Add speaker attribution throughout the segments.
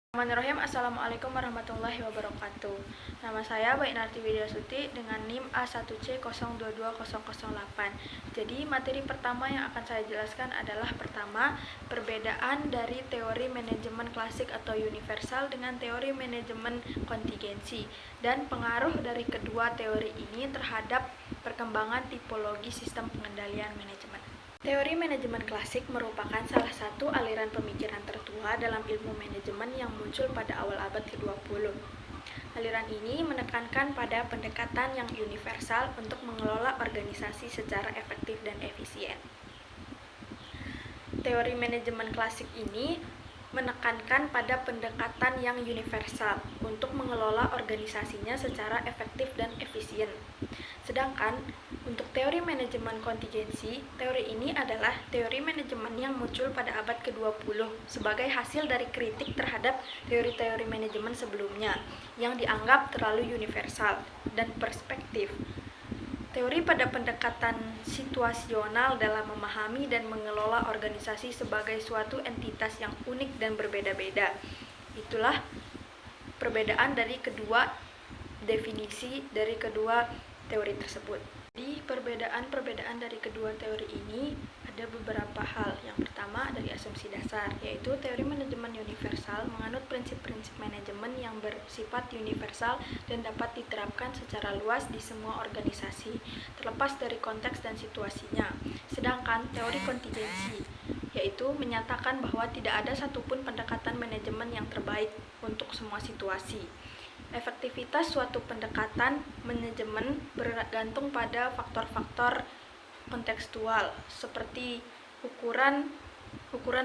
Speaker 1: Bismillahirrahmanirrahim. Assalamualaikum warahmatullahi wabarakatuh. Nama saya Baiknarti Widyasuti dengan NIM A1C022008. Jadi materi pertama yang akan saya jelaskan adalah pertama, perbedaan dari teori manajemen klasik atau universal dengan teori manajemen kontingensi dan pengaruh dari kedua teori ini terhadap perkembangan tipologi sistem pengendalian manajemen. Teori manajemen klasik merupakan salah satu aliran pemikiran tertua dalam ilmu manajemen yang muncul pada awal abad ke-20. Aliran ini menekankan pada pendekatan yang universal untuk mengelola organisasi secara efektif dan efisien. Teori manajemen klasik ini menekankan pada pendekatan yang universal untuk mengelola organisasinya secara efektif dan efisien. Sedangkan untuk teori manajemen kontingensi, teori ini adalah teori manajemen yang muncul pada abad ke-20 sebagai hasil dari kritik terhadap teori-teori manajemen sebelumnya yang dianggap terlalu universal dan perspektif. Teori pada pendekatan situasional dalam memahami dan mengelola organisasi sebagai suatu entitas yang unik dan berbeda-beda. Itulah perbedaan dari kedua definisi dari kedua teori tersebut. Di perbedaan dari kedua teori ini ada beberapa hal. Yang pertama dari asumsi dasar, yaitu teori manajemen universal menganut prinsip-prinsip manajemen yang bersifat universal dan dapat diterapkan secara luas di semua organisasi, terlepas dari konteks dan situasinya. Sedangkan teori kontingensi, yaitu menyatakan bahwa tidak ada satupun pendekatan manajemen yang terbaik untuk semua situasi. Efektivitas suatu pendekatan manajemen bergantung pada faktor-faktor kontekstual seperti ukuran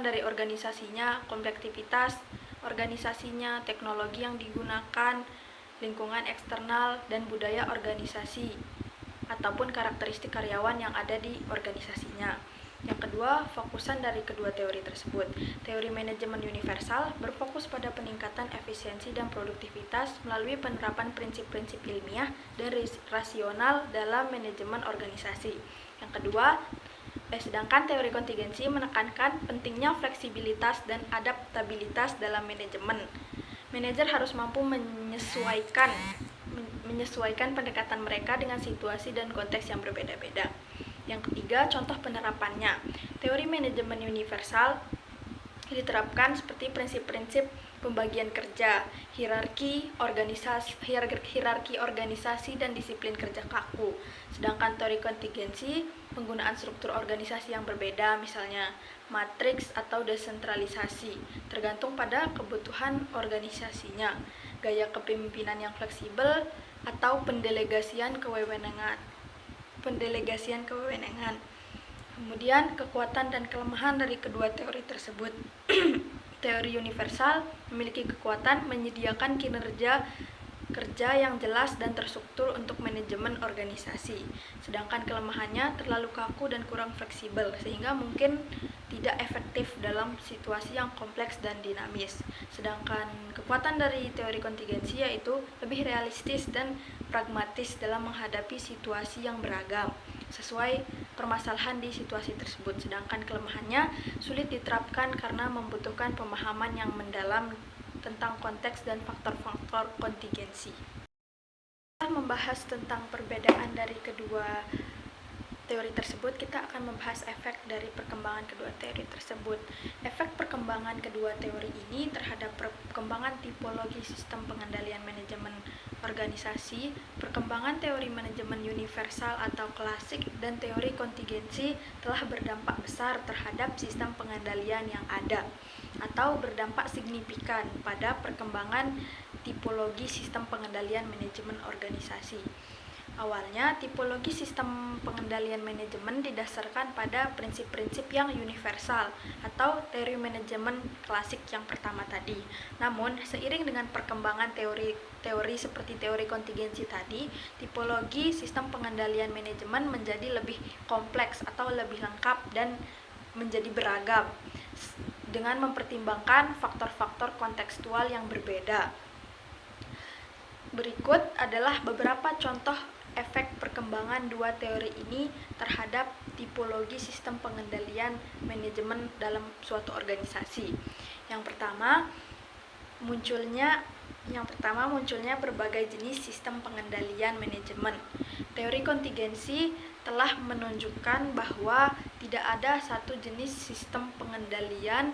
Speaker 1: dari organisasinya, kompleksitas organisasinya, teknologi yang digunakan, lingkungan eksternal, dan budaya organisasi ataupun karakteristik karyawan yang ada di organisasinya. Yang kedua, fokusan dari kedua teori tersebut. Teori manajemen universal berfokus pada peningkatan efisiensi dan produktivitas melalui penerapan prinsip-prinsip ilmiah dan rasional dalam manajemen organisasi. Yang kedua, sedangkan teori kontingensi menekankan pentingnya fleksibilitas dan adaptabilitas dalam manajemen. Manajer harus mampu menyesuaikan pendekatan mereka dengan situasi dan konteks yang berbeda-beda. Yang ketiga, contoh penerapannya. Teori manajemen universal diterapkan seperti prinsip-prinsip pembagian kerja, hierarki organisasi dan disiplin kerja kaku. Sedangkan teori kontingensi, penggunaan struktur organisasi yang berbeda, misalnya matriks atau desentralisasi, tergantung pada kebutuhan organisasinya, gaya kepemimpinan yang fleksibel, atau pendelegasian kewenangan. Kemudian kekuatan dan kelemahan dari kedua teori tersebut. Teori universal memiliki kekuatan menyediakan kinerja kerja yang jelas dan terstruktur untuk manajemen organisasi. Sedangkan kelemahannya terlalu kaku dan kurang fleksibel sehingga mungkin tidak efektif dalam situasi yang kompleks dan dinamis. Sedangkan kekuatan dari teori kontingensi yaitu lebih realistis dan pragmatis dalam menghadapi situasi yang beragam sesuai permasalahan di situasi tersebut. Sedangkan kelemahannya sulit diterapkan karena membutuhkan pemahaman yang mendalam tentang konteks dan faktor-faktor kontingensi. Setelah membahas tentang perbedaan dari kedua teori tersebut, kita akan membahas efek dari perkembangan kedua teori tersebut. Efek perkembangan kedua teori ini terhadap perkembangan tipologi sistem pengendalian manajemen organisasi, perkembangan teori manajemen universal atau klasik, dan teori kontingensi telah berdampak besar terhadap sistem pengendalian yang ada atau berdampak signifikan pada perkembangan tipologi sistem pengendalian manajemen organisasi. Awalnya, tipologi sistem pengendalian manajemen didasarkan pada prinsip-prinsip yang universal atau teori manajemen klasik yang pertama tadi. Namun, seiring dengan perkembangan teori seperti teori kontingensi tadi, tipologi sistem pengendalian manajemen menjadi lebih kompleks atau lebih lengkap dan menjadi beragam dengan mempertimbangkan faktor-faktor kontekstual yang berbeda. Berikut adalah beberapa contoh efek perkembangan dua teori ini terhadap tipologi sistem pengendalian manajemen dalam suatu organisasi. Yang pertama, Yang pertama, munculnya berbagai jenis sistem pengendalian manajemen. Teori kontingensi telah menunjukkan bahwa tidak ada satu jenis sistem pengendalian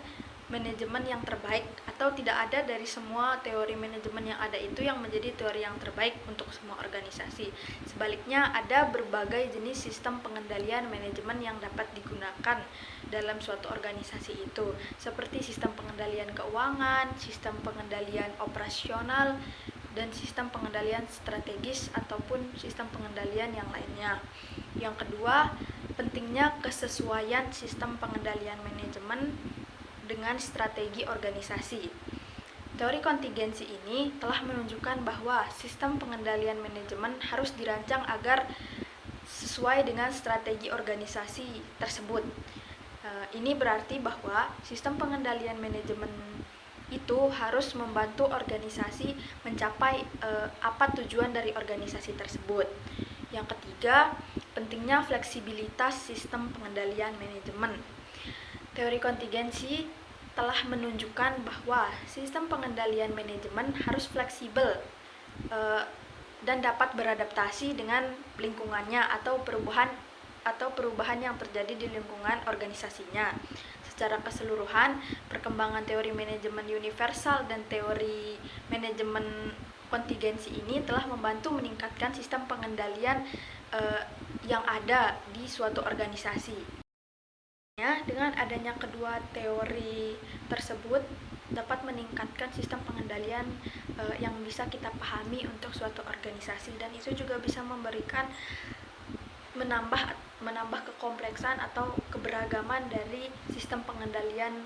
Speaker 1: manajemen yang terbaik, atau tidak ada dari semua teori manajemen yang ada itu yang menjadi teori yang terbaik untuk semua organisasi. Sebaliknya, ada berbagai jenis sistem pengendalian manajemen yang dapat digunakan dalam suatu organisasi itu, seperti sistem pengendalian keuangan, sistem pengendalian operasional, dan sistem pengendalian strategis ataupun sistem pengendalian yang lainnya. Yang kedua, pentingnya kesesuaian sistem pengendalian manajemen dengan strategi organisasi. Teori kontingensi ini telah menunjukkan bahwa sistem pengendalian manajemen harus dirancang agar sesuai dengan strategi organisasi tersebut. Ini berarti bahwa sistem pengendalian manajemen itu harus membantu organisasi mencapai apa tujuan dari organisasi tersebut. Yang ketiga, pentingnya fleksibilitas sistem pengendalian manajemen. Teori kontingensi telah menunjukkan bahwa sistem pengendalian manajemen harus fleksibel dan dapat beradaptasi dengan lingkungannya atau perubahan yang terjadi di lingkungan organisasinya. Secara keseluruhan, perkembangan teori manajemen universal dan teori manajemen kontingensi ini telah membantu meningkatkan sistem pengendalian yang ada di suatu organisasi. Dengan adanya kedua teori tersebut dapat meningkatkan sistem pengendalian yang bisa kita pahami untuk suatu organisasi, dan itu juga bisa menambah kekompleksan atau keberagaman dari sistem pengendalian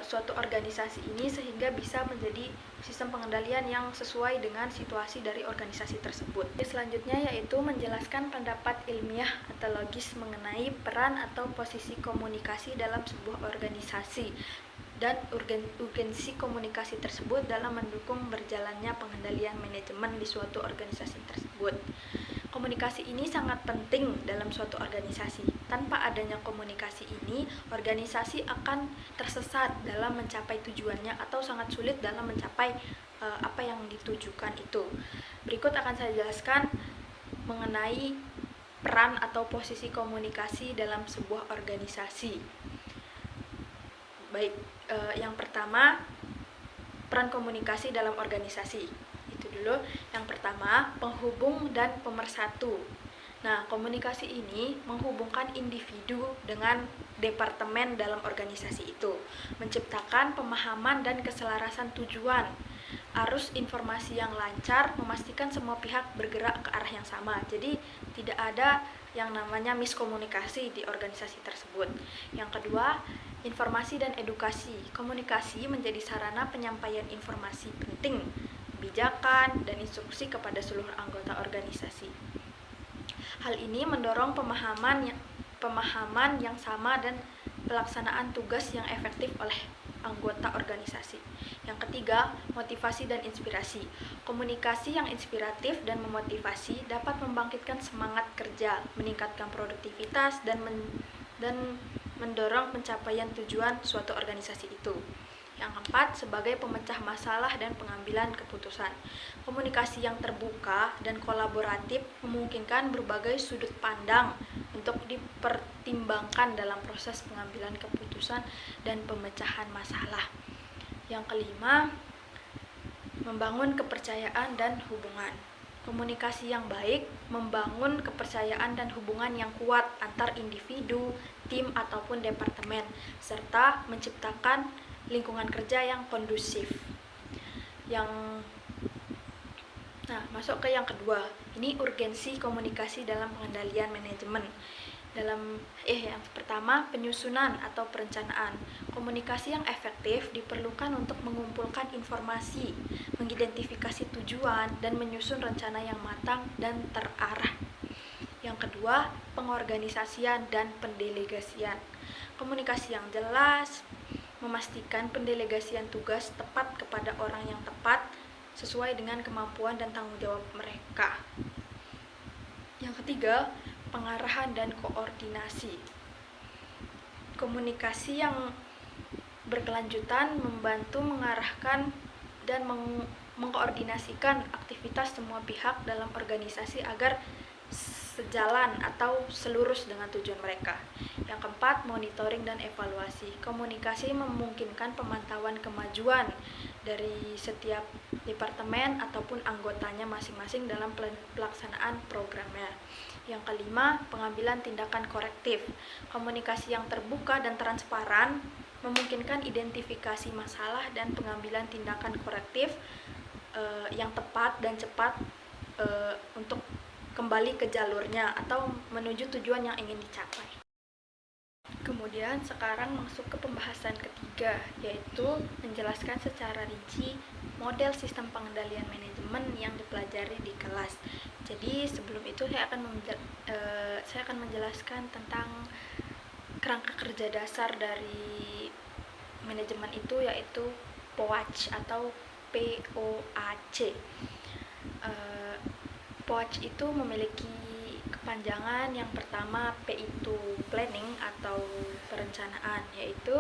Speaker 1: suatu organisasi ini, sehingga bisa menjadi sistem pengendalian yang sesuai dengan situasi dari organisasi tersebut. Selanjutnya yaitu menjelaskan pendapat ilmiah atau logis mengenai peran atau posisi komunikasi dalam sebuah organisasi dan urgensi komunikasi tersebut dalam mendukung berjalannya pengendalian manajemen di suatu organisasi tersebut. Komunikasi ini sangat penting dalam suatu organisasi. Tanpa adanya komunikasi ini, organisasi akan tersesat dalam mencapai tujuannya atau sangat sulit dalam mencapai apa yang ditujukan itu. Berikut akan saya jelaskan mengenai peran atau posisi komunikasi dalam sebuah organisasi. Baik, yang pertama, peran komunikasi dalam organisasi. Itu dulu. Yang pertama, penghubung dan pemersatu. Nah, komunikasi ini menghubungkan individu dengan departemen dalam organisasi itu, menciptakan pemahaman dan keselarasan tujuan, arus informasi yang lancar, memastikan semua pihak bergerak ke arah yang sama. Jadi, tidak ada yang namanya miskomunikasi di organisasi tersebut. Yang kedua, informasi dan edukasi. Komunikasi menjadi sarana penyampaian informasi penting, kebijakan, dan instruksi kepada seluruh anggota organisasi. Hal ini mendorong pemahaman yang sama dan pelaksanaan tugas yang efektif oleh anggota organisasi. Yang ketiga, motivasi dan inspirasi. Komunikasi yang inspiratif dan memotivasi dapat membangkitkan semangat kerja, meningkatkan produktivitas, dan mendorong pencapaian tujuan suatu organisasi itu. Yang keempat, sebagai pemecah masalah dan pengambilan keputusan. Komunikasi yang terbuka dan kolaboratif memungkinkan berbagai sudut pandang untuk dipertimbangkan dalam proses pengambilan keputusan dan pemecahan masalah. Yang kelima, membangun kepercayaan dan hubungan. Komunikasi yang baik membangun kepercayaan dan hubungan yang kuat antar individu, tim, ataupun departemen, serta menciptakan lingkungan kerja yang kondusif. Masuk ke yang kedua. Ini urgensi komunikasi dalam pengendalian manajemen. Yang pertama, penyusunan atau perencanaan. Komunikasi yang efektif diperlukan untuk mengumpulkan informasi, mengidentifikasi tujuan, dan menyusun rencana yang matang dan terarah. Yang kedua, pengorganisasian dan pendelegasian. Komunikasi yang jelas, memastikan pendelegasian tugas tepat kepada orang yang tepat sesuai dengan kemampuan dan tanggung jawab mereka. Yang ketiga, pengarahan dan koordinasi. Komunikasi yang berkelanjutan membantu mengarahkan dan mengkoordinasikan aktivitas semua pihak dalam organisasi agar sejalan atau selurus dengan tujuan mereka. Yang keempat, monitoring dan evaluasi. Komunikasi memungkinkan pemantauan kemajuan dari setiap departemen ataupun anggotanya masing-masing dalam pelaksanaan programnya. Yang kelima, pengambilan tindakan korektif. Komunikasi yang terbuka dan transparan memungkinkan identifikasi masalah dan pengambilan tindakan korektif yang tepat dan cepat untuk kembali ke jalurnya atau menuju tujuan yang ingin dicapai. Kemudian sekarang masuk ke pembahasan ketiga, yaitu menjelaskan secara rinci model sistem pengendalian manajemen yang dipelajari di kelas. Jadi sebelum itu saya akan menjelaskan tentang kerangka kerja dasar dari manajemen itu, yaitu POAC atau POAC. POAC itu memiliki kepanjangan. Yang pertama, P itu planning atau perencanaan, yaitu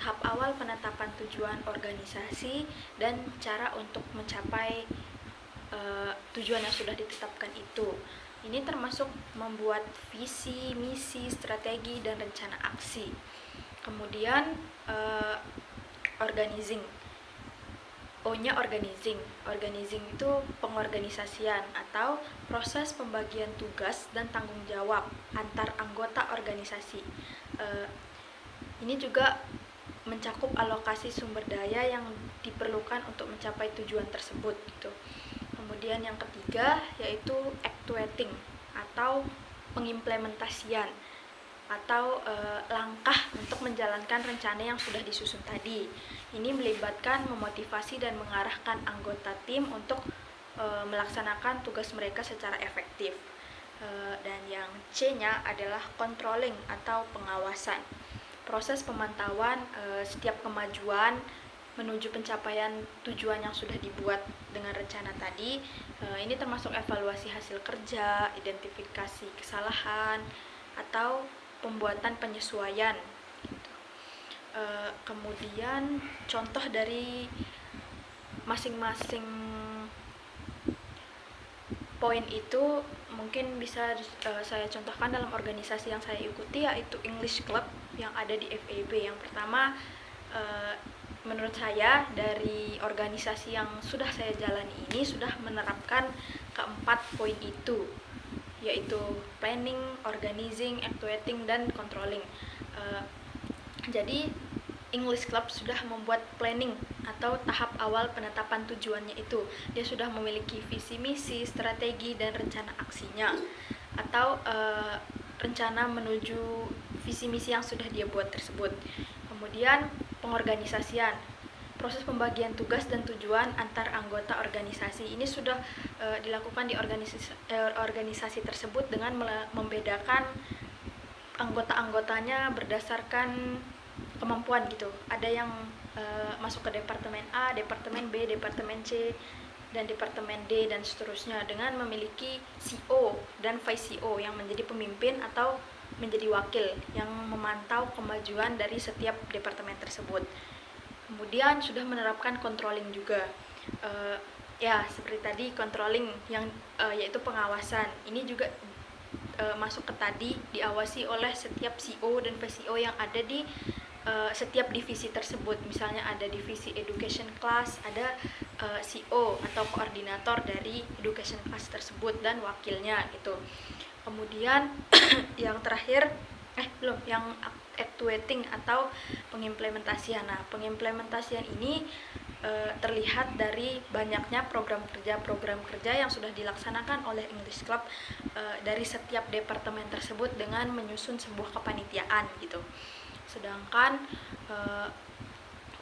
Speaker 1: tahap awal penetapan tujuan organisasi dan cara untuk mencapai tujuan yang sudah ditetapkan itu. Ini termasuk membuat visi, misi, strategi, dan rencana aksi. Kemudian organizing. O-nya organizing. Organizing itu pengorganisasian atau proses pembagian tugas dan tanggung jawab antar anggota organisasi. Ini juga mencakup alokasi sumber daya yang diperlukan untuk mencapai tujuan tersebut gitu. Kemudian yang ketiga yaitu actuating atau pengimplementasian atau langkah untuk menjalankan rencana yang sudah disusun tadi. Ini melibatkan memotivasi dan mengarahkan anggota tim untuk melaksanakan tugas mereka secara efektif. Dan yang C-nya adalah controlling atau pengawasan. Proses pemantauan setiap kemajuan menuju pencapaian tujuan yang sudah dibuat dengan rencana tadi. Ini termasuk evaluasi hasil kerja, identifikasi kesalahan, atau pembuatan penyesuaian. Kemudian contoh dari masing-masing poin itu mungkin bisa saya contohkan dalam organisasi yang saya ikuti, yaitu English Club yang ada di FEB. Yang pertama, menurut saya dari organisasi yang sudah saya jalani ini sudah menerapkan keempat poin itu, yaitu planning, organizing, actuating, dan controlling. Jadi English Club sudah membuat planning atau tahap awal penetapan tujuannya itu. Dia sudah memiliki visi misi, strategi, dan rencana aksinya, atau rencana menuju visi misi yang sudah dia buat tersebut. Kemudian pengorganisasian, proses pembagian tugas dan tujuan antar anggota organisasi. Ini sudah dilakukan di organisasi tersebut dengan membedakan anggota-anggotanya berdasarkan kemampuan gitu. Ada yang masuk ke departemen A, departemen B, departemen C, dan departemen D, dan seterusnya, dengan memiliki CO dan vice CO yang menjadi pemimpin atau menjadi wakil yang memantau kemajuan dari setiap departemen tersebut. Kemudian sudah menerapkan controlling juga. Ya, seperti tadi controlling yang yaitu pengawasan. Ini juga masuk ke tadi, diawasi oleh setiap CO dan VCO yang ada di setiap divisi tersebut. Misalnya ada divisi education class, ada CO atau koordinator dari education class tersebut dan wakilnya gitu. Kemudian yang terakhir yang actuating atau pengimplementasian. Nah, pengimplementasian ini terlihat dari banyaknya program kerja yang sudah dilaksanakan oleh English Club dari setiap departemen tersebut dengan menyusun sebuah kepanitiaan gitu. Sedangkan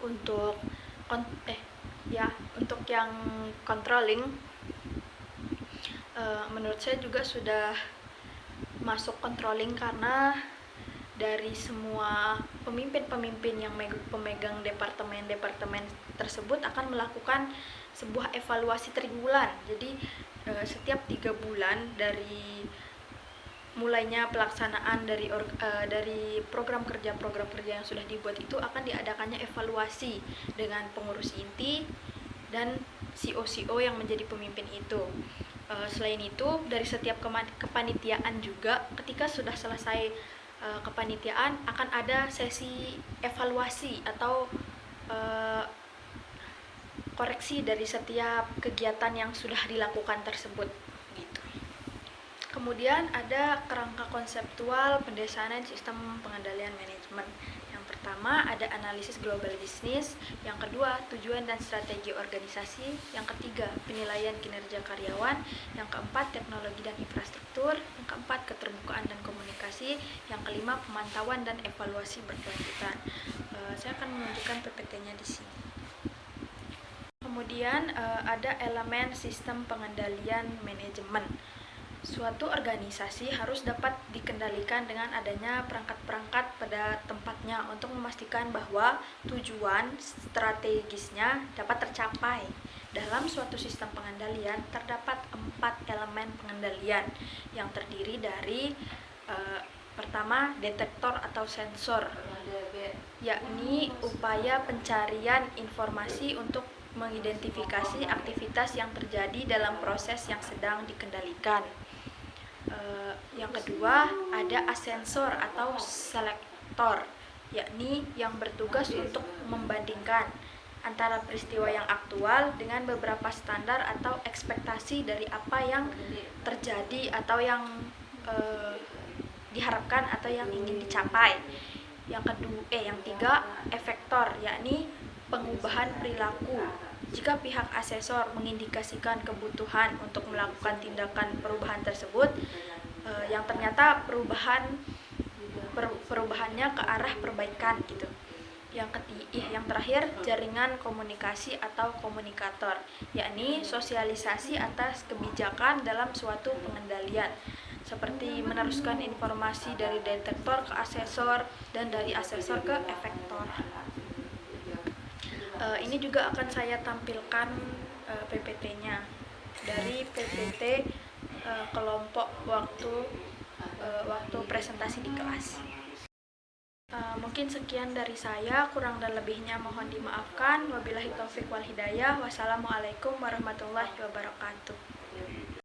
Speaker 1: untuk yang controlling, menurut saya juga sudah masuk controlling karena dari semua pemimpin-pemimpin yang pemegang departemen-departemen tersebut akan melakukan sebuah evaluasi triwulan. Jadi setiap 3 bulan dari mulainya pelaksanaan dari program kerja yang sudah dibuat itu akan diadakannya evaluasi dengan pengurus inti, dan CEO yang menjadi pemimpin itu. Selain itu, dari setiap kepanitiaan juga, ketika sudah selesai kepanitiaan akan ada sesi evaluasi atau koreksi dari setiap kegiatan yang sudah dilakukan tersebut gitu. Kemudian ada kerangka konseptual pendesaan sistem pengendalian manajemen. Yang pertama ada analisis global bisnis, yang kedua tujuan dan strategi organisasi, yang ketiga penilaian kinerja karyawan, yang keempat teknologi dan infrastruktur, yang keempat keterbukaan dan komunikasi, yang kelima pemantauan dan evaluasi berkelanjutan. Saya akan menunjukkan PPT-nya di sini. Kemudian ada elemen sistem pengendalian manajemen. Suatu organisasi harus dapat dikendalikan dengan adanya perangkat-perangkat pada tempatnya untuk memastikan bahwa tujuan strategisnya dapat tercapai. Dalam suatu sistem pengendalian terdapat 4 elemen pengendalian yang terdiri dari pertama, detektor atau sensor, yakni upaya pencarian informasi untuk mengidentifikasi aktivitas yang terjadi dalam proses yang sedang dikendalikan. Yang kedua, ada asesor atau selektor, yakni yang bertugas untuk membandingkan antara peristiwa yang aktual dengan beberapa standar atau ekspektasi dari apa yang terjadi atau yang diharapkan atau yang ingin dicapai. Yang tiga, efektor, yakni pengubahan perilaku. Jika pihak asesor mengindikasikan kebutuhan untuk melakukan tindakan perubahan tersebut, yang ternyata perubahannya ke arah perbaikan gitu. Yang terakhir, jaringan komunikasi atau komunikator, yakni sosialisasi atas kebijakan dalam suatu pengendalian, seperti meneruskan informasi dari detektor ke asesor dan dari asesor ke efektor. Ini juga akan saya tampilkan PPT-nya dari PPT kelompok waktu presentasi di kelas. Mungkin sekian dari saya, kurang dan lebihnya mohon dimaafkan. Wabillahi taufik wal hidayah. Wassalamualaikum warahmatullahi wabarakatuh.